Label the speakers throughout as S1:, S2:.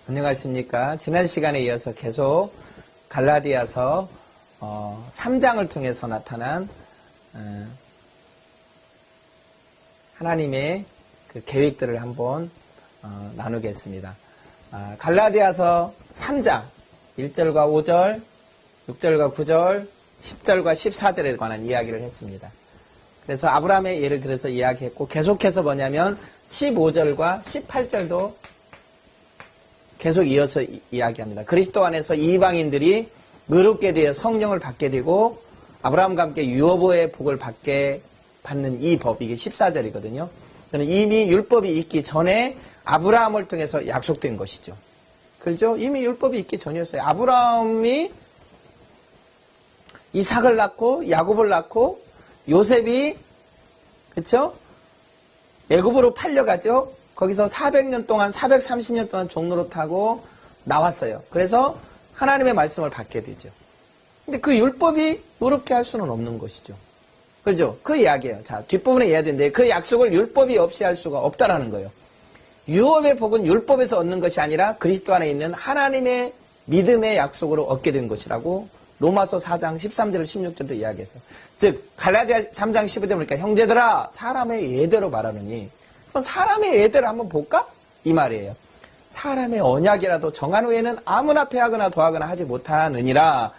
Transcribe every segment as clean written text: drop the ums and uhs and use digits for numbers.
S1: 안녕하십니까. 지난 시간에 이어서 계속 갈라디아서 3장을 통해서 나타난 하나님의 그 계획들을 한번 나누겠습니다. 갈라디아서 3장 1절과 5절, 6절과 9절, 10절과 14절에 관한 이야기를 했습니다. 그래서 아브라함의 예를 들어서 이야기했고, 계속해서 뭐냐면 15절과 18절도 계속 이어서 이야기합니다. 그리스도 안에서 이방인들이 의롭게 되어 성령을 받게 되고 아브라함과 함께 유업의 복을 받는 이 법, 이게 14절이거든요. 이미 율법이 있기 전에 아브라함을 통해서 약속된 것이죠. 그렇죠? 이미 율법이 있기 전이었어요. 아브라함이 이삭을 낳고 야곱을 낳고 요셉이 그렇죠? 애굽으로 팔려가죠. 거기서 400년 동안 430년 동안 종노릇하고 나왔어요. 그래서 하나님의 말씀을 받게 되죠. 근데 그 율법이 의롭게 할 수는 없는 것이죠. 그렇죠? 그 이야기예요. 자, 뒷부분에 이야기인데 그 약속을 율법이 없이 할 수가 없다라는 거예요. 유업의 복은 율법에서 얻는 것이 아니라 그리스도 안에 있는 하나님의 믿음의 약속으로 얻게 된 것이라고 로마서 4장 13절 16절도 이야기했어요. 즉 갈라디아 3장 15절 보니까 형제들아 사람의 예대로 말하느니, 그럼 사람의 예대로 한번 볼까? 이 말이에요. 사람의 언약이라도 정한 후에는 아무나 패하거나 더하거나 하지 못하느니라.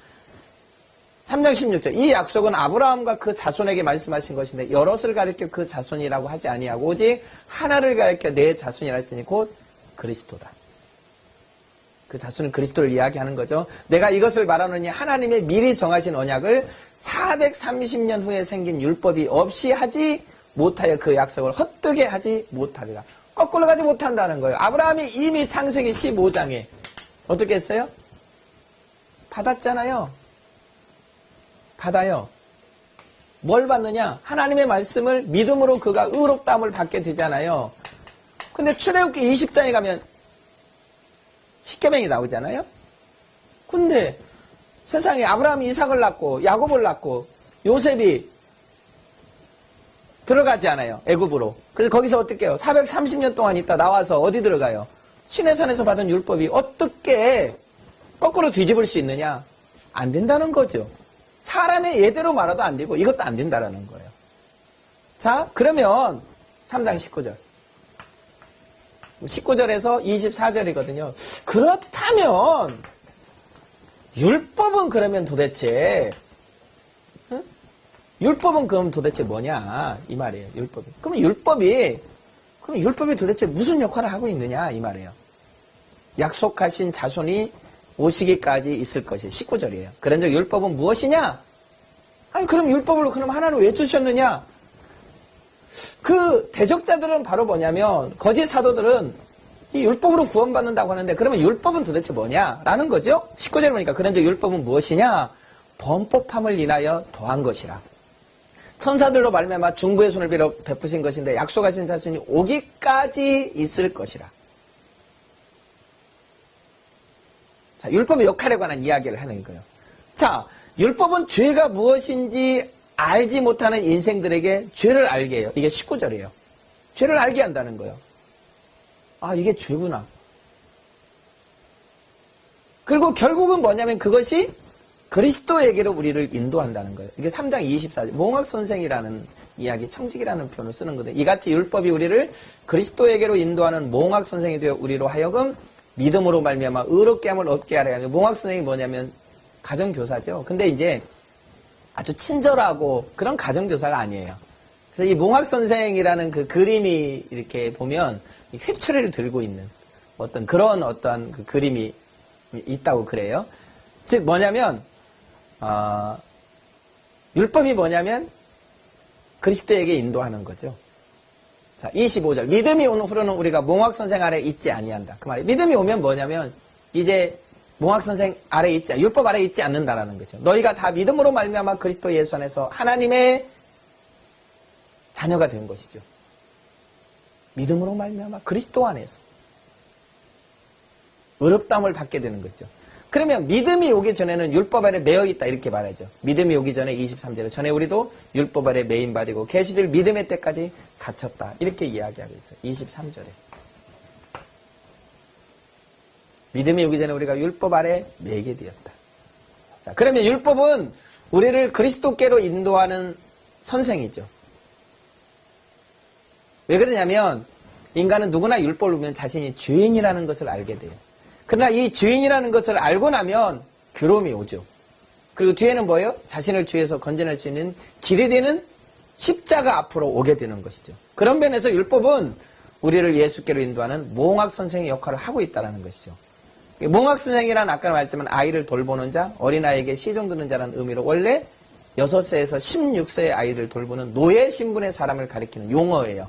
S1: 3장 16절 이 약속은 아브라함과 그 자손에게 말씀하신 것인데 여럿을 가리켜 그 자손이라고 하지 아니하고 오직 하나를 가리켜 내 자손이라 했으니 곧 그리스도다. 그 자손은 그리스도를 이야기하는 거죠. 내가 이것을 말하느니 하나님의 미리 정하신 언약을 430년 후에 생긴 율법이 없이 하지 못하여 그 약속을 헛되게 하지 못하리라. 거꾸로 가지 못한다는 거예요. 아브라함이 이미 창세기 15장에 어떻게 했어요? 받았잖아요. 받아요. 뭘 받느냐? 하나님의 말씀을 믿음으로 그가 의롭다함을 받게 되잖아요. 근데 출애굽기 20장에 가면 십계명이 나오잖아요. 근데 세상에 아브라함이 이삭을 낳고 야곱을 낳고 요셉이 들어가지 않아요. 애굽으로. 그래서 거기서 어떻게 해요? 430년 동안 있다 나와서 어디 들어가요? 시내산에서 받은 율법이 어떻게 거꾸로 뒤집을 수 있느냐? 안 된다는 거죠. 사람의 예대로 말아도 안 되고 이것도 안 된다라는 거예요. 자, 그러면 3장 19절. 19절에서 24절이거든요. 그렇다면 율법은 그러면 도대체 율법은 그럼 도대체 뭐냐 이 말이에요. 율법이. 그럼 율법이 도대체 무슨 역할을 하고 있느냐 이 말이에요. 약속하신 자손이 오시기까지 있을 것이 19절이에요. 그런즉 율법은 무엇이냐? 아니 그럼 율법을 그럼 하나는 왜 주셨느냐? 그 대적자들은 바로 뭐냐면 거짓 사도들은 이 율법으로 구원받는다고 하는데 그러면 율법은 도대체 뭐냐라는 거죠. 19절 보니까 그런즉 율법은 무엇이냐? 범법함을 인하여 더한 것이라. 천사들로 말미암아 중보의 손을 빌어 베푸신 것인데 약속하신 자손이 오기까지 있을 것이라. 자, 율법의 역할에 관한 이야기를 하는 거예요. 자, 율법은 죄가 무엇인지 알지 못하는 인생들에게 죄를 알게 해요. 이게 19절이에요. 죄를 알게 한다는 거예요. 아, 이게 죄구나. 그리고 결국은 뭐냐면 그것이 그리스도에게로 우리를 인도한다는 거예요. 이게 3장 24절. 몽학선생이라는 이야기, 청직이라는 표현을 쓰는 거예요. 이같이 율법이 우리를 그리스도에게로 인도하는 몽학선생이 되어 우리로 하여금 믿음으로 말미암아 의롭게 함을 얻게 하려 하며, 몽학선생이 뭐냐면 가정교사죠. 근데 이제 아주 친절하고 그런 가정교사가 아니에요. 그래서 이 몽학선생이라는 그 그림이 이렇게 보면 휘처리를 들고 있는 그런 그 그림이 있다고 그래요. 즉 뭐냐면 율법이 뭐냐면 그리스도에게 인도하는 거죠. 자, 25절. 믿음이 온 후로는 우리가 몽학선생 아래 있지 아니한다. 그 말이 믿음이 오면 뭐냐면 이제 몽학선생 아래 있지, 율법 아래 있지 않는다라는 거죠. 너희가 다 믿음으로 말미암아 그리스도 예수 안에서 하나님의 자녀가 된 것이죠. 믿음으로 말미암아 그리스도 안에서 의롭다함을 받게 되는 것이죠. 그러면 믿음이 오기 전에는 율법 아래 매여 있다 이렇게 말하죠. 믿음이 오기 전에 23절에 전에 우리도 율법 아래 매인 바되고 계시들 믿음의 때까지 갇혔다 이렇게 이야기하고 있어요. 23절에. 믿음이 오기 전에 우리가 율법 아래 매게 되었다. 자, 그러면 율법은 우리를 그리스도께로 인도하는 선생이죠. 왜 그러냐면 인간은 누구나 율법을 보면 자신이 죄인이라는 것을 알게 돼요. 그러나 이 죄인이라는 것을 알고 나면 괴로움이 오죠. 그리고 뒤에는 뭐예요? 자신을 죄에서 건져낼 수 있는 길이 되는 십자가 앞으로 오게 되는 것이죠. 그런 면에서 율법은 우리를 예수께로 인도하는 몽학 선생의 역할을 하고 있다는 것이죠. 몽학 선생이란 아까 말했지만 아이를 돌보는 자, 어린아이에게 시종 드는 자라는 의미로 원래 6세에서 16세의 아이를 돌보는 노예 신분의 사람을 가리키는 용어예요.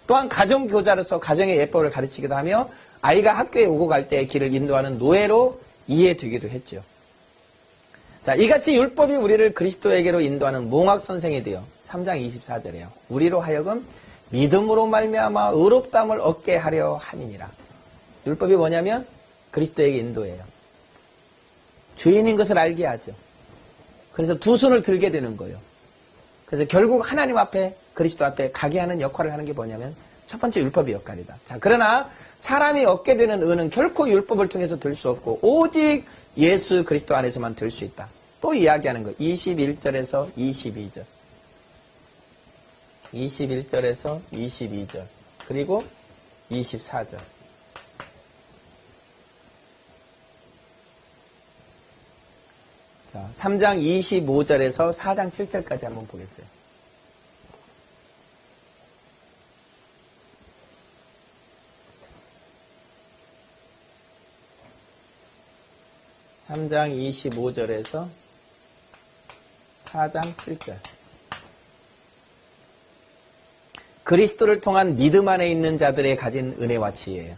S1: 또한 가정교사로서 가정의 예법을 가르치기도 하며 아이가 학교에 오고 갈 때의 길을 인도하는 노예로 이해되기도 했죠. 자, 이같이 율법이 우리를 그리스도에게로 인도하는 몽학 선생이 되어 3장 24절에요. 우리로 하여금 믿음으로 말미암아 의롭다함을 얻게 하려 함이니라. 율법이 뭐냐면 그리스도에게 인도해요. 죄인인 것을 알게 하죠. 그래서 두 손을 들게 되는 거예요. 그래서 결국 하나님 앞에 그리스도 앞에 가게 하는 역할을 하는 게 뭐냐면 첫 번째 율법의 역할이다. 자, 그러나 사람이 얻게 되는 의는 결코 율법을 통해서 들 수 없고 오직 예수 그리스도 안에서만 들 수 있다. 또 이야기하는 거예요. 21절에서 22절. 21절에서 22절. 그리고 24절. 자, 3장 25절에서 4장 7절까지 한번 보겠어요. (3장 25절에서) 4장 7절. 그리스도를 통한 믿음 안에 있는 자들의 가진 은혜와 지혜예요.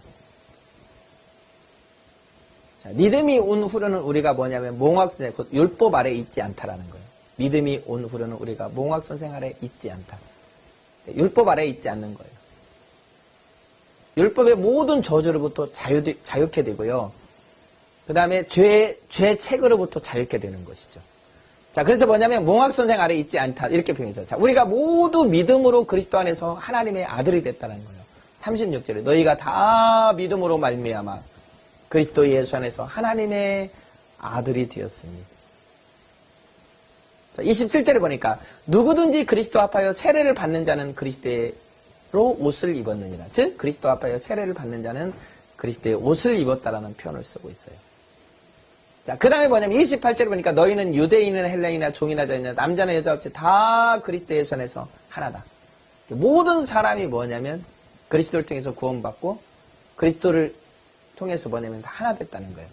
S1: 자, 믿음이 온 후로는 우리가 뭐냐면 몽학선생, 곧 율법 아래 있지 않다라는 거예요. 믿음이 온 후로는 우리가 몽학선생 아래 있지 않다. 율법 아래 있지 않는 거예요. 율법의 모든 저주로부터 자유케 되고요. 그 다음에 죄책으로부터 자유케 되는 것이죠. 자, 그래서 뭐냐면 몽학선생 아래 있지 않다. 이렇게 표현해서. 자, 우리가 모두 믿음으로 그리스도 안에서 하나님의 아들이 됐다는 거예요. 36절에 너희가 다 믿음으로 말미암아 그리스도 예수 안에서 하나님의 아들이 되었으니. 자, 27절에 보니까 누구든지 그리스도 앞하여 세례를 받는 자는 그리스도로 옷을 입었느니라. 즉 그리스도 앞하여 세례를 받는 자는 그리스도의 옷을 입었다라는 표현을 쓰고 있어요. 자, 그 다음에 뭐냐면 28절에 보니까 너희는 유대인이나 헬라인이나 종이나 자이나 남자나 여자 없이 다 그리스도 예수 안에서 하나다. 모든 사람이 뭐냐면 그리스도를 통해서 구원받고 그리스도를 통해서 뭐냐면 다 하나 됐다는 거예요.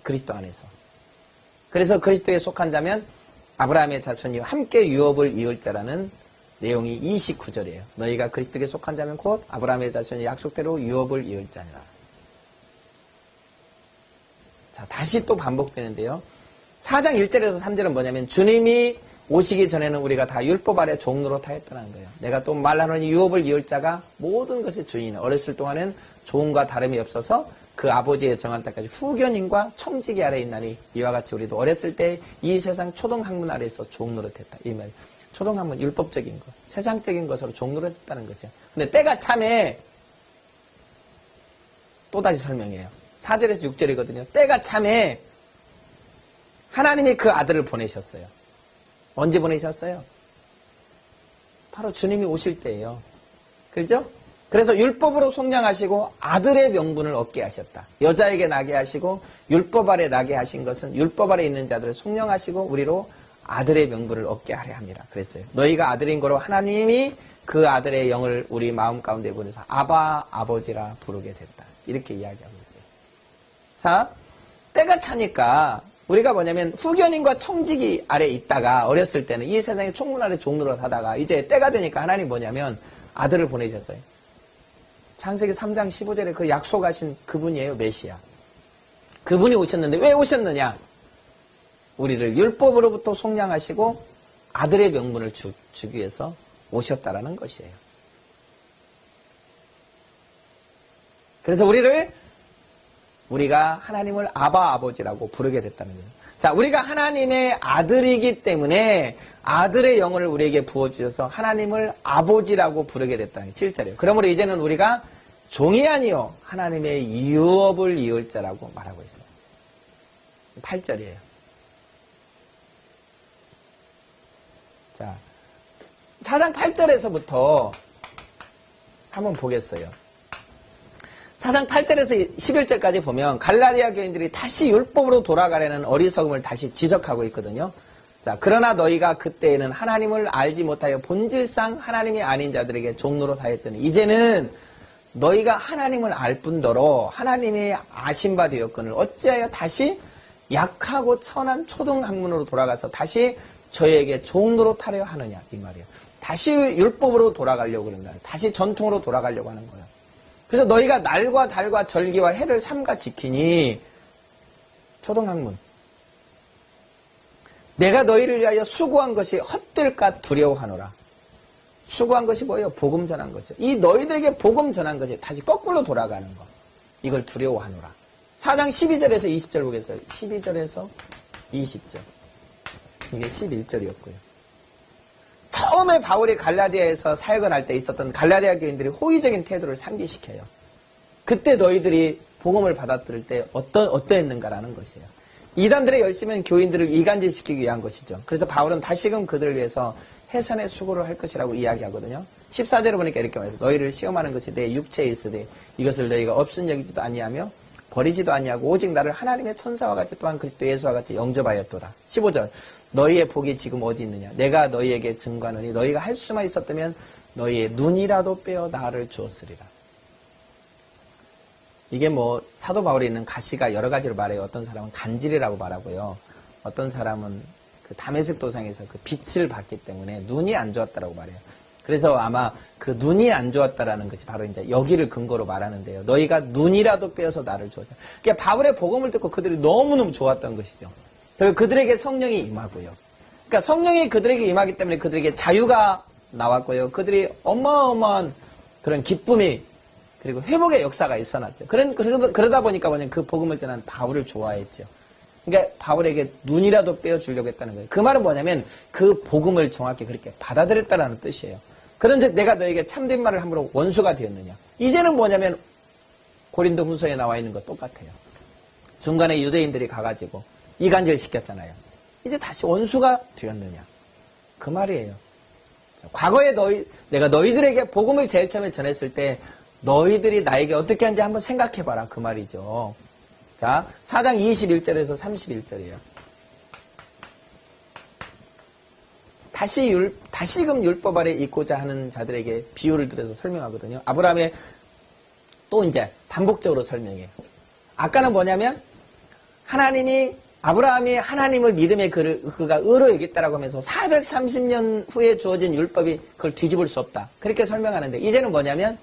S1: 그리스도 안에서. 그래서 그리스도에 속한 자면 아브라함의 자손이 함께 유업을 이을 자라는 내용이 29절이에요. 너희가 그리스도에 속한 자면 곧 아브라함의 자손이 약속대로 유업을 이을 자니라. 자, 다시 또 반복되는데요. 4장 1절에서 3절은 뭐냐면 주님이 오시기 전에는 우리가 다 율법 아래 종로로 타였다는 거예요. 내가 또 말하노니 유업을 이을 자가 모든 것의 주인이라. 어렸을 동안은 종과 다름이 없어서 그 아버지의 정한 때까지 후견인과 청지기 아래 있나니 이와 같이 우리도 어렸을 때 이 세상 초등학문 아래에서 종로로 됐다. 이 말. 초등학문 율법적인 것, 세상적인 것으로 종로로 됐다는 것이에요. 근데 때가 참에 또다시 설명해요. 4절에서 6절이거든요. 때가 참에 하나님이 그 아들을 보내셨어요. 언제 보내셨어요? 바로 주님이 오실 때예요. 그렇죠? 그래서 율법으로 속량하시고 아들의 명분을 얻게 하셨다. 여자에게 나게 하시고 율법 아래 나게 하신 것은 율법 아래 있는 자들을 속량하시고 우리로 아들의 명분을 얻게 하려 함이라 그랬어요. 너희가 아들인 거로 하나님이 그 아들의 영을 우리 마음 가운데 보내서 아바 아버지라 부르게 됐다. 이렇게 이야기하고 있어요. 자, 때가 차니까 우리가 뭐냐면 후견인과 청지기 아래 있다가 어렸을 때는 이 세상의 총문 아래 종로로 하다가 이제 때가 되니까 하나님 뭐냐면 아들을 보내셨어요. 창세기 3장 15절에 그 약속하신 그분이에요. 메시아. 그분이 오셨는데 왜 오셨느냐? 우리를 율법으로부터 속량하시고 아들의 명분을 주기 위해서 오셨다라는 것이에요. 그래서 우리가 하나님을 아바 아버지라고 부르게 됐다는 거예요. 자, 우리가 하나님의 아들이기 때문에 아들의 영혼을 우리에게 부어주셔서 하나님을 아버지라고 부르게 됐다는 게 7절이에요. 그러므로 이제는 우리가 종이 아니요 하나님의 유업을 이을 자라고 말하고 있어요. 8절이에요. 자, 4장 8절에서부터 한번 보겠어요. 4장 8절에서 11절까지 보면 갈라디아 교인들이 다시 율법으로 돌아가려는 어리석음을 다시 지적하고 있거든요. 자, 그러나 너희가 그때에는 하나님을 알지 못하여 본질상 하나님이 아닌 자들에게 종로로 다했더니 이제는 너희가 하나님을 알 뿐더러 하나님이 아신 바 되었거늘 어찌하여 다시 약하고 천한 초등학문으로 돌아가서 다시 저에게 종로로 타려 하느냐 이 말이에요. 다시 율법으로 돌아가려고 그런다. 다시 전통으로 돌아가려고 하는 거예요. 그래서 너희가 날과 달과 절기와 해를 삼가 지키니 초등학문 내가 너희를 위하여 수고한 것이 헛될까 두려워하노라. 수고한 것이 뭐예요? 복음 전한 것이요. 이 너희들에게 복음 전한 것이 다시 거꾸로 돌아가는 것. 이걸 두려워하노라. 4장 12절에서 20절 보겠어요. 12절에서 20절. 이게 11절이었고요. 처음에 바울이 갈라디아에서 사역을 할 때 있었던 갈라디아 교인들이 호의적인 태도를 상기시켜요. 그때 너희들이 복음을 받아들일 때 어떠했는가라는 것이에요. 이단들의 열심은 교인들을 이간질시키기 위한 것이죠. 그래서 바울은 다시금 그들을 위해서 해산의 수고를 할 것이라고 이야기하거든요. 14절에 보니까 이렇게 말해요. 너희를 시험하는 것이 내 육체에 있으되 이것을 너희가 없은 여기지도 아니하며 버리지도 아니하고 오직 나를 하나님의 천사와 같이 또한 그리스도 예수와 같이 영접하였도다. 15절 너희의 복이 지금 어디 있느냐. 내가 너희에게 증거하노니 너희가 할 수만 있었다면 너희의 눈이라도 빼어 나를 주었으리라. 이게 뭐 사도 바울이 있는 가시가 여러 가지로 말해요. 어떤 사람은 간질이라고 말하고요. 어떤 사람은 그 다메섹 도상에서 그 빛을 봤기 때문에 눈이 안 좋았다라고 말해요. 그래서 아마 그 눈이 안 좋았다라는 것이 바로 이제 여기를 근거로 말하는데요. 너희가 눈이라도 빼어서 나를 주었다. 그러니까 바울의 복음을 듣고 그들이 너무너무 좋았던 것이죠. 그리고 그들에게 성령이 임하고요. 그러니까 성령이 그들에게 임하기 때문에 그들에게 자유가 나왔고요. 그들이 어마어마한 그런 기쁨이 그리고 회복의 역사가 있어놨죠. 그러다 보니까 뭐냐면 그 복음을 전한 바울을 좋아했죠. 그러니까 바울에게 눈이라도 빼어주려고 했다는 거예요. 그 말은 뭐냐면 그 복음을 정확히 그렇게 받아들였다는 뜻이에요. 그런데 내가 너에게 참된 말을 함으로 원수가 되었느냐. 이제는 뭐냐면 고린도 후서에 나와 있는 것 똑같아요. 중간에 유대인들이 가가지고 이간질 시켰잖아요. 이제 다시 원수가 되었느냐. 그 말이에요. 과거에 내가 너희들에게 복음을 제일 처음에 전했을 때 너희들이 나에게 어떻게 하는지 한번 생각해봐라. 그 말이죠. 자, 4장 21절에서 31절이에요. 다시금 율법 아래 있고자 하는 자들에게 비유를 들어서 설명하거든요. 아브라함의 또 이제 반복적으로 설명해요. 아까는 뭐냐면 아브라함이 하나님을 믿음의 그가 의로 여겼다라고 하면서 430년 후에 주어진 율법이 그걸 뒤집을 수 없다. 그렇게 설명하는데 이제는 뭐냐면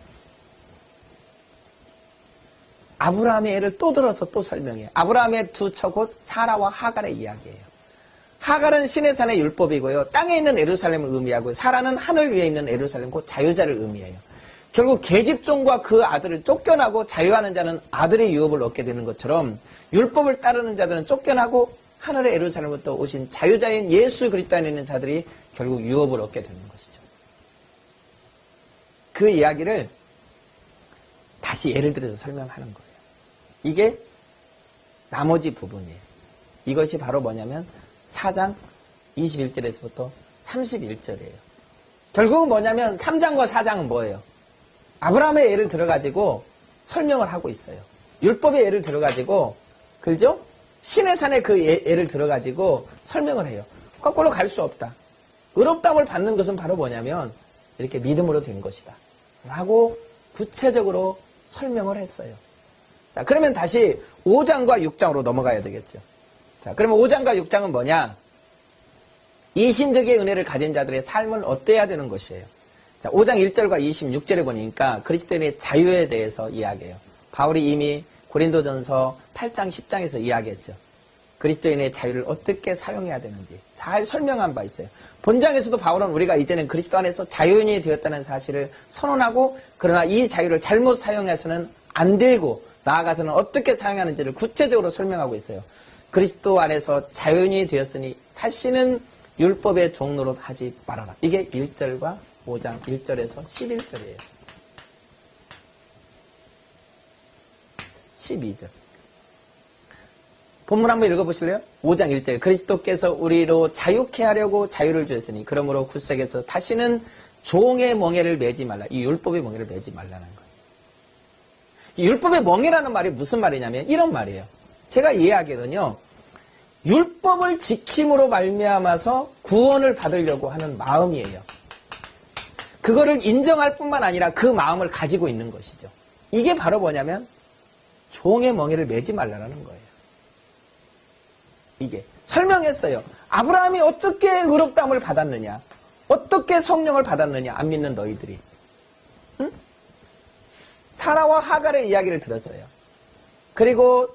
S1: 아브라함의 애를 또 들어서 또 설명해요. 아브라함의 두 처 곧 사라와 하갈의 이야기예요. 하갈은 시내산의 율법이고요. 땅에 있는 예루살렘을 의미하고 사라는 하늘 위에 있는 예루살렘 곧 자유자를 의미해요. 결국 계집종과 그 아들을 쫓겨나고 자유하는 자는 아들의 유업을 얻게 되는 것처럼 율법을 따르는 자들은 쫓겨나고 하늘의 예루살렘부터 오신 자유자인 예수 그리스도 안에 있는 자들이 결국 유업을 얻게 되는 것이죠. 그 이야기를 다시 예를 들어서 설명하는 거예요. 이게 나머지 부분이에요. 이것이 바로 뭐냐면 4장 21절에서부터 31절이에요. 결국은 뭐냐면 3장과 4장은 뭐예요? 아브라함의 예를 들어가지고 설명을 하고 있어요. 율법의 예를 들어가지고 그죠? 시내산의 그 예를 들어가지고 설명을 해요. 거꾸로 갈 수 없다. 의롭다함을 받는 것은 바로 뭐냐면 이렇게 믿음으로 된 것이다. 라고 구체적으로 설명을 했어요. 자, 그러면 다시 5장과 6장으로 넘어가야 되겠죠. 자, 그러면 5장과 6장은 뭐냐? 이신득의 은혜를 가진 자들의 삶은 어때야 되는 것이에요. 자, 5장 1절과 26절에 보니까 그리스도인의 자유에 대해서 이야기해요. 바울이 이미 고린도전서 8장, 10장에서 이야기했죠. 그리스도인의 자유를 어떻게 사용해야 되는지 잘 설명한 바 있어요. 본장에서도 바울은 우리가 이제는 그리스도 안에서 자유인이 되었다는 사실을 선언하고 그러나 이 자유를 잘못 사용해서는 안 되고 나아가서는 어떻게 사용하는지를 구체적으로 설명하고 있어요. 그리스도 안에서 자유인이 되었으니 다시는 율법의 종노릇 하지 말아라. 이게 1절과 5장 1절에서 11절이에요. 12절. 본문 한번 읽어보실래요? 5장 1절. 그리스도께서 우리로 자유케 하려고 자유를 주셨으니 그러므로 굳세게서 다시는 종의 멍에를 매지 말라. 이 율법의 멍에를 매지 말라는 거예요. 이 율법의 멍에라는 말이 무슨 말이냐면 이런 말이에요. 제가 이해하기로는요. 율법을 지킴으로 말미암아서 구원을 받으려고 하는 마음이에요. 그거를 인정할 뿐만 아니라 그 마음을 가지고 있는 것이죠. 이게 바로 뭐냐면 종의 멍에를 매지 말라는 거예요. 이게 설명했어요. 아브라함이 어떻게 의롭다함을 받았느냐, 어떻게 성령을 받았느냐, 안 믿는 너희들이. 응? 사라와 하갈의 이야기를 들었어요. 그리고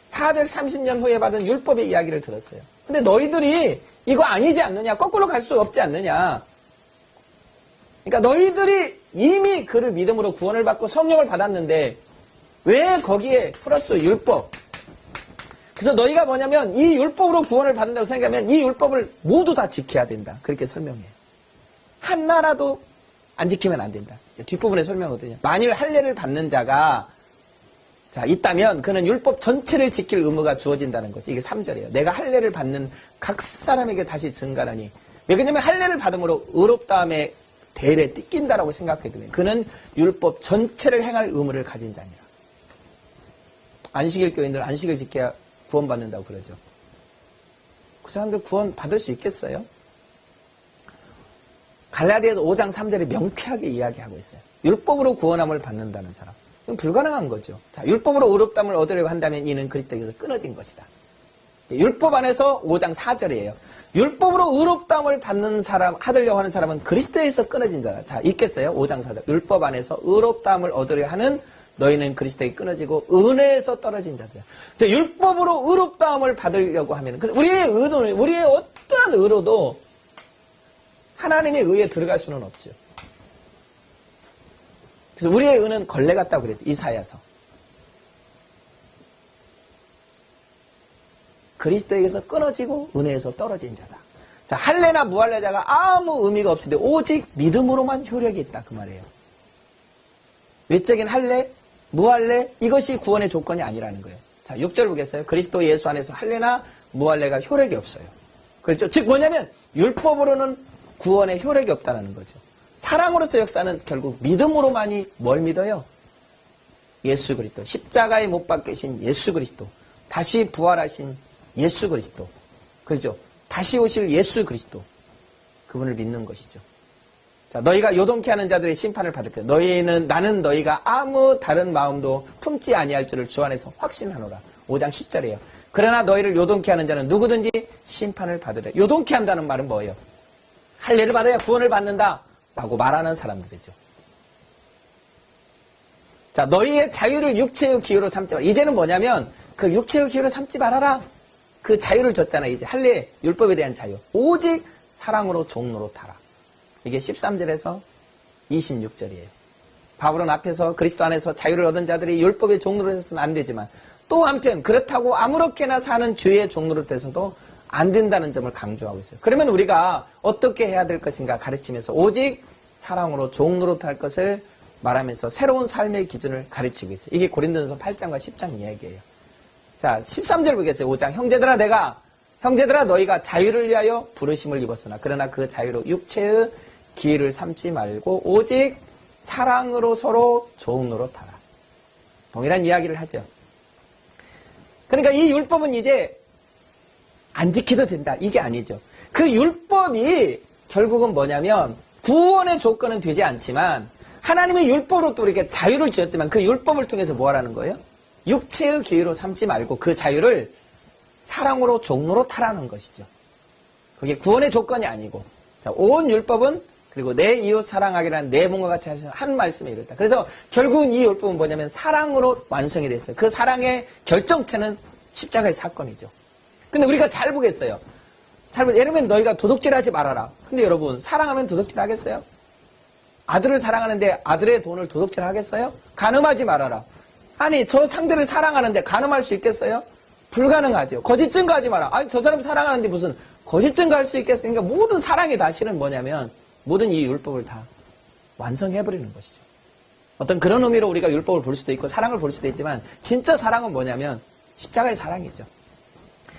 S1: 430년 후에 받은 율법의 이야기를 들었어요. 근데 너희들이 이거 아니지 않느냐, 거꾸로 갈 수 없지 않느냐. 그러니까 너희들이 이미 그를 믿음으로 구원을 받고 성령을 받았는데 왜 거기에 플러스 율법? 그래서 너희가 뭐냐면 이 율법으로 구원을 받는다고 생각하면 이 율법을 모두 다 지켜야 된다. 그렇게 설명해요. 하나라도 안 지키면 안 된다. 뒷부분에 설명하거든요. 만일 할례를 받는 자가 있다면 그는 율법 전체를 지킬 의무가 주어진다는 것이 이게 3절이에요. 내가 할례를 받는 각 사람에게 다시 증가하니. 왜냐하면 할례를 받음으로 의롭다함의 대열에 띠낀다라고 생각하거든요. 그는 율법 전체를 행할 의무를 가진 자니라. 안식일 교인들 안식일 지켜야 구원받는다고 그러죠. 그 사람들 구원 받을 수 있겠어요? 갈라디아서 5장 3절에 명쾌하게 이야기하고 있어요. 율법으로 구원함을 받는다는 사람. 이건 불가능한 거죠. 자, 율법으로 의롭다함을 얻으려고 한다면 이는 그리스도에게서 끊어진 것이다. 율법 안에서 5장 4절이에요. 율법으로 의롭다함을 받는 사람, 하려고 하는 사람은 그리스도에서 끊어진 자다. 자, 읽겠어요? 5장 4절. 율법 안에서 의롭다함을 얻으려 하는 너희는 그리스도에 끊어지고 은혜에서 떨어진 자들이야. 율법으로 의롭다함을 받으려고 하면 우리의 의도는 우리의 어떠한 의로도 하나님의 의에 들어갈 수는 없죠. 그래서 우리의 의는 걸레 같다고 그랬죠. 이사야서. 그리스도에게서 끊어지고 은혜에서 떨어진 자다. 자, 할례나 무할례자가 아무 의미가 없으되 오직 믿음으로만 효력이 있다. 그 말이에요. 외적인 할례, 무할례 이것이 구원의 조건이 아니라는 거예요. 자, 6절 보겠어요. 그리스도 예수 안에서 할례나 무할례가 효력이 없어요. 그렇죠? 즉 뭐냐면 율법으로는 구원의 효력이 없다는 거죠. 사랑으로서 역사는 결국 믿음으로만이 뭘 믿어요? 예수 그리스도. 십자가에 못 박히신 예수 그리스도. 다시 부활하신 예수 그리스도. 그렇죠? 다시 오실 예수 그리스도. 그분을 믿는 것이죠. 자, 너희가 요동케 하는 자들의 심판을 받을 거야. 나는 너희가 아무 다른 마음도 품지 아니할 줄을 주 안에서 확신하노라. 5장 10절이에요. 그러나 너희를 요동케 하는 자는 누구든지 심판을 받으래. 요동케 한다는 말은 뭐예요? 할례를 받아야 구원을 받는다 라고 말하는 사람들이죠. 자, 너희의 자유를 육체의 기회로 삼지 마라. 이제는 뭐냐면 그 육체의 기회로 삼지 말아라. 그 자유를 줬잖아요. 이제 할례 율법에 대한 자유. 오직 사랑으로 종로로 타라. 이게 13절에서 26절이에요. 바울은 앞에서 그리스도 안에서 자유를 얻은 자들이 율법의 종로로 해서는 안 되지만 또 한편 그렇다고 아무렇게나 사는 죄의 종로로 돼서도 안 된다는 점을 강조하고 있어요. 그러면 우리가 어떻게 해야 될 것인가 가르치면서 오직 사랑으로 종로로 탈 것을 말하면서 새로운 삶의 기준을 가르치고 있죠. 이게 고린도전서 8장과 10장 이야기예요. 자, 13절 보겠어요. 5장. 형제들아 너희가 자유를 위하여 부르심을 입었으나 그러나 그 자유로 육체의 기회를 삼지 말고 오직 사랑으로 서로 종로로 타라. 동일한 이야기를 하죠. 그러니까 이 율법은 이제 안 지켜도 된다. 이게 아니죠. 그 율법이 결국은 뭐냐면 구원의 조건은 되지 않지만 하나님의 율법으로 또 우리에게 자유를 주셨지만 그 율법을 통해서 뭐 하라는 거예요? 육체의 기회로 삼지 말고 그 자유를 사랑으로 종로로 타라는 것이죠. 그게 구원의 조건이 아니고 자, 온 율법은 그리고 내 이웃 사랑하기라는 내 몸과 같이 하시는 한 말씀에 이르렀다. 그래서 결국은 이 율법은 뭐냐면 사랑으로 완성이 됐어요. 그 사랑의 결정체는 십자가의 사건이죠. 근데 우리가 잘 보겠어요. 예를 들면 너희가 도둑질하지 말아라. 근데 여러분 사랑하면 도둑질 하겠어요? 아들을 사랑하는데 아들의 돈을 도둑질 하겠어요? 간음하지 말아라. 아니 저 상대를 사랑하는데 간음할 수 있겠어요? 불가능하죠. 거짓 증거하지 마라. 아니 저 사람 사랑하는데 무슨 거짓 증거할 수 있겠어요? 그러니까 모든 사랑의 다시는 뭐냐면 모든 이 율법을 다 완성해버리는 것이죠. 어떤 그런 의미로 우리가 율법을 볼 수도 있고 사랑을 볼 수도 있지만 진짜 사랑은 뭐냐면 십자가의 사랑이죠.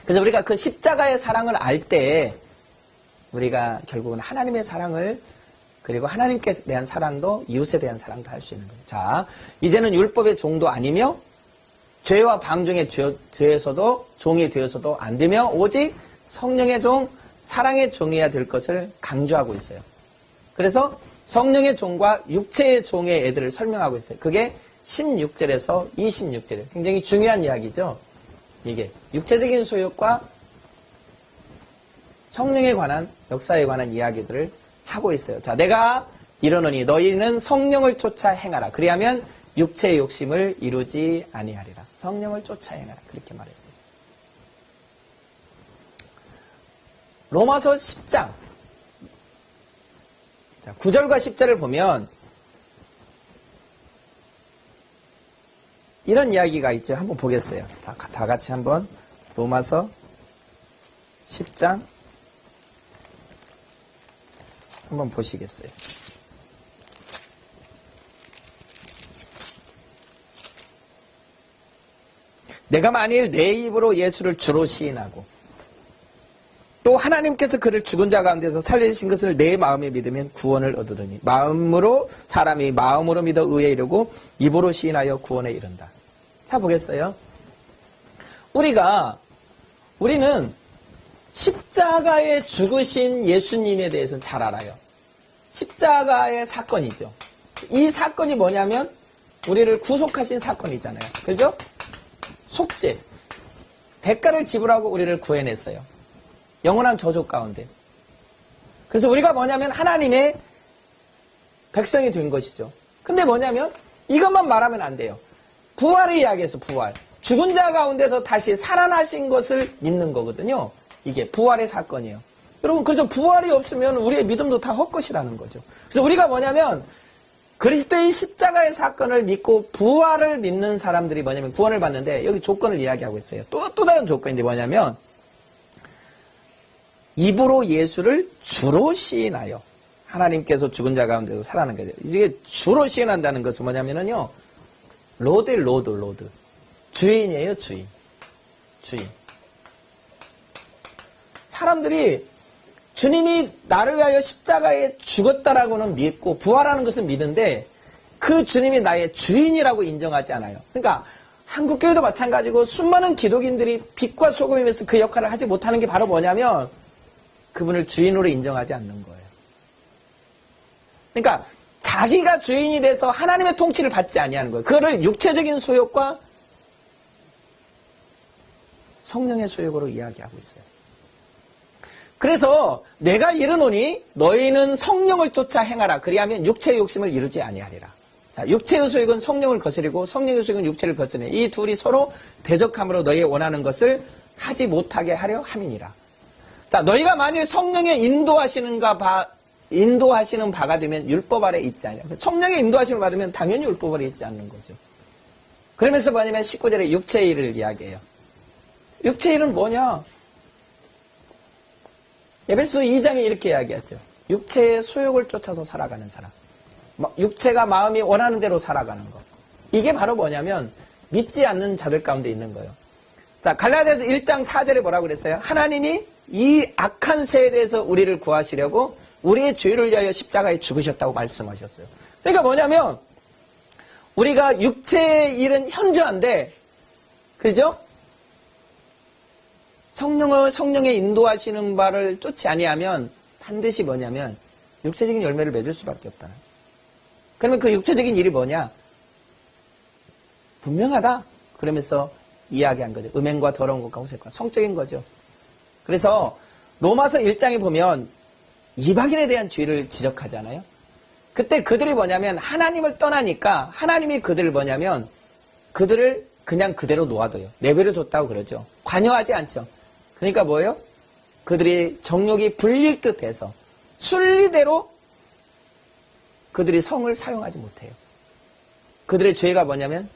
S1: 그래서 우리가 그 십자가의 사랑을 알 때 우리가 결국은 하나님의 사랑을 그리고 하나님께 대한 사랑도 이웃에 대한 사랑도 할 수 있는 거예요. 자, 이제는 율법의 종도 아니며 죄와 방종의 죄에서도 종이 되어서도 안 되며 오직 성령의 종, 사랑의 종이어야 될 것을 강조하고 있어요. 그래서 성령의 종과 육체의 종의 애들을 설명하고 있어요. 그게 16절에서 26절이에요. 굉장히 중요한 이야기죠. 이게 육체적인 소욕과 성령에 관한 역사에 관한 이야기들을 하고 있어요. 자, 내가 이르노니 너희는 성령을 쫓아 행하라. 그리하면 육체의 욕심을 이루지 아니하리라. 성령을 쫓아 행하라. 그렇게 말했어요. 로마서 10장 9절과 10절을 보면 이런 이야기가 있죠. 한번 보겠어요. 다 같이 한번 로마서 10장 한번 보시겠어요. 내가 만일 내 입으로 예수를 주로 시인하고 또 하나님께서 그를 죽은 자 가운데서 살리신 것을 내 마음에 믿으면 구원을 얻으리니 마음으로 사람이 마음으로 믿어 의에 이르고 입으로 시인하여 구원에 이른다. 자, 보겠어요. 우리는 십자가에 죽으신 예수님에 대해서는 잘 알아요. 십자가의 사건이죠. 이 사건이 뭐냐면 우리를 구속하신 사건이잖아요. 그렇죠? 속죄. 대가를 지불하고 우리를 구해냈어요. 영원한 저주 가운데. 그래서 우리가 뭐냐면 하나님의 백성이 된 것이죠. 근데 뭐냐면 이것만 말하면 안 돼요. 부활의 이야기에서 부활. 죽은 자 가운데서 다시 살아나신 것을 믿는 거거든요. 이게 부활의 사건이에요. 여러분, 그죠? 부활이 없으면 우리의 믿음도 다 헛것이라는 거죠. 그래서 우리가 뭐냐면 그리스도의 십자가의 사건을 믿고 부활을 믿는 사람들이 뭐냐면 구원을 받는데 여기 조건을 이야기하고 있어요. 또 다른 조건인데 뭐냐면 입으로 예수를 주로 시인하여 하나님께서 죽은 자 가운데서 살아나는 거죠. 이게 주로 시인한다는 것은 뭐냐면요. 로드. 주인이에요, 주인. 사람들이 주님이 나를 위하여 십자가에 죽었다라고는 믿고 부활하는 것은 믿는데 그 주님이 나의 주인이라고 인정하지 않아요. 그러니까 한국교회도 마찬가지고 수많은 기독인들이 빛과 소금이면서 그 역할을 하지 못하는 게 바로 뭐냐면 그분을 주인으로 인정하지 않는 거예요. 그러니까 자기가 주인이 돼서 하나님의 통치를 받지 아니하는 거예요. 그거를 육체적인 소욕과 성령의 소욕으로 이야기하고 있어요. 그래서 내가 이르노니 너희는 성령을 쫓아 행하라. 그리하면 육체의 욕심을 이루지 아니하리라. 자, 육체의 소욕은 성령을 거스리고 성령의 소욕은 육체를 거스리네. 이 둘이 서로 대적함으로 너희 원하는 것을 하지 못하게 하려 함이니라. 자, 너희가 만일 성령의 인도하시는 바가 되면 율법 아래 있지 않냐. 성령의 인도하심을 받으면 당연히 율법 아래 있지 않는 거죠. 그러면서 뭐냐면 19절에 육체의 일을 이야기해요. 육체의 일은 뭐냐? 에베소 2장에 이렇게 이야기했죠. 육체의 소욕을 쫓아서 살아가는 사람. 육체가 마음이 원하는 대로 살아가는 것. 이게 바로 뭐냐면 믿지 않는 자들 가운데 있는 거예요. 자, 갈라디아서 1장 4절에 뭐라고 그랬어요? 하나님이 이 악한 세대에서 우리를 구하시려고 우리의 죄를 위하여 십자가에 죽으셨다고 말씀하셨어요. 그러니까 뭐냐면 우리가 육체의 일은 현저한데, 그죠? 성령의 인도하시는 바를 쫓지 아니하면 반드시 뭐냐면 육체적인 열매를 맺을 수밖에 없다. 그러면 그 육체적인 일이 뭐냐? 분명하다. 그러면서 이야기한 거죠. 음행과 더러운 것과 호색과 성적인 거죠. 그래서 로마서 1장에 보면 이방인에 대한 죄를 지적하잖아요. 그때 그들이 뭐냐면 하나님을 떠나니까 하나님이 그들을 뭐냐면 그들을 그냥 그대로 놓아둬요. 내버려뒀다고 그러죠. 관여하지 않죠. 그러니까 뭐예요? 그들이 정욕이 불릴 듯해서 순리대로 그들이 성을 사용하지 못해요. 그들의 죄가 뭐냐면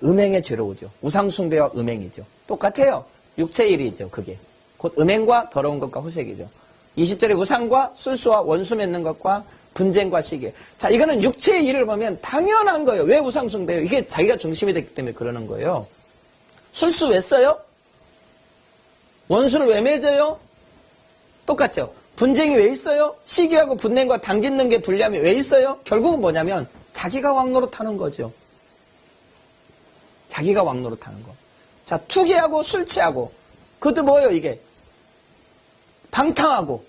S1: 음행의 죄로 오죠. 우상숭배와 음행이죠. 똑같아요. 육체의 일이죠. 그게 곧 음행과 더러운 것과 호색이죠. 20절에 우상과 술수와 원수 맺는 것과 분쟁과 시기. 자, 이거는 육체의 일을 보면 당연한 거예요. 왜 우상숭배예요? 이게 자기가 중심이 됐기 때문에 그러는 거예요. 술수 왜 써요? 원수를 왜 맺어요? 똑같죠. 분쟁이 왜 있어요? 시기하고 분쟁과 당짓는 게 불리함이 왜 있어요? 결국은 뭐냐면 자기가 왕노릇하는 거죠. 자기가 왕노릇하는 거. 자, 투기하고 술 취하고 그것도 뭐예요 이게? 방탕하고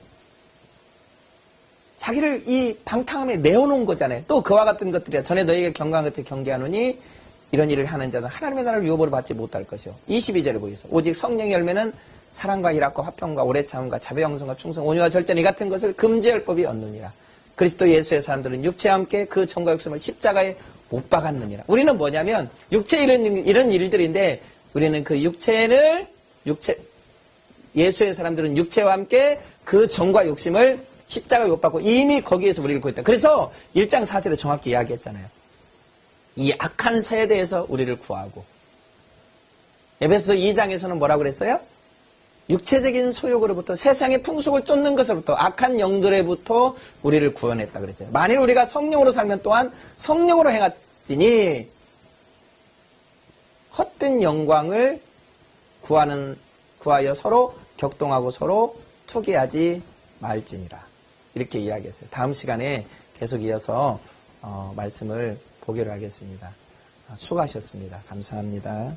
S1: 자기를 이 방탕함에 내어놓은 거잖아요. 또 그와 같은 것들이야. 전에 너희에게 경고한 것을 경계하노니 이런 일을 하는 자는 하나님의 나라를 유업으로 받지 못할 것이요. 22절에 보겠습니다. 오직 성령의 열매는 사랑과 희락과 화평과 오래 참음과 자비 양성과 충성 온유와 절제는 이 같은 것을 금지할 법이 없느니라. 그리스도 예수의 사람들은 육체와 함께 그 정과 욕심을 십자가에 못 박았느니라. 우리는 뭐냐면 육체 이런 일들인데 우리는 그 예수의 사람들은 육체와 함께 그 정과 욕심을 십자가에 못 박고 이미 거기에서 우리를 구했다. 그래서 1장 4절에 정확히 이야기했잖아요. 이 악한 세대에서 우리를 구하고 에베소서 2장에서는 뭐라고 그랬어요? 육체적인 소욕으로부터 세상의 풍속을 쫓는 것으로부터 악한 영들에부터 우리를 구원했다 그랬어요. 만일 우리가 성령으로 살면 또한 성령으로 행하지니 헛된 영광을 구하여 서로 격동하고 서로 투기하지 말지니라. 이렇게 이야기했어요. 다음 시간에 계속 이어서 말씀을 보기로 하겠습니다. 수고하셨습니다. 감사합니다.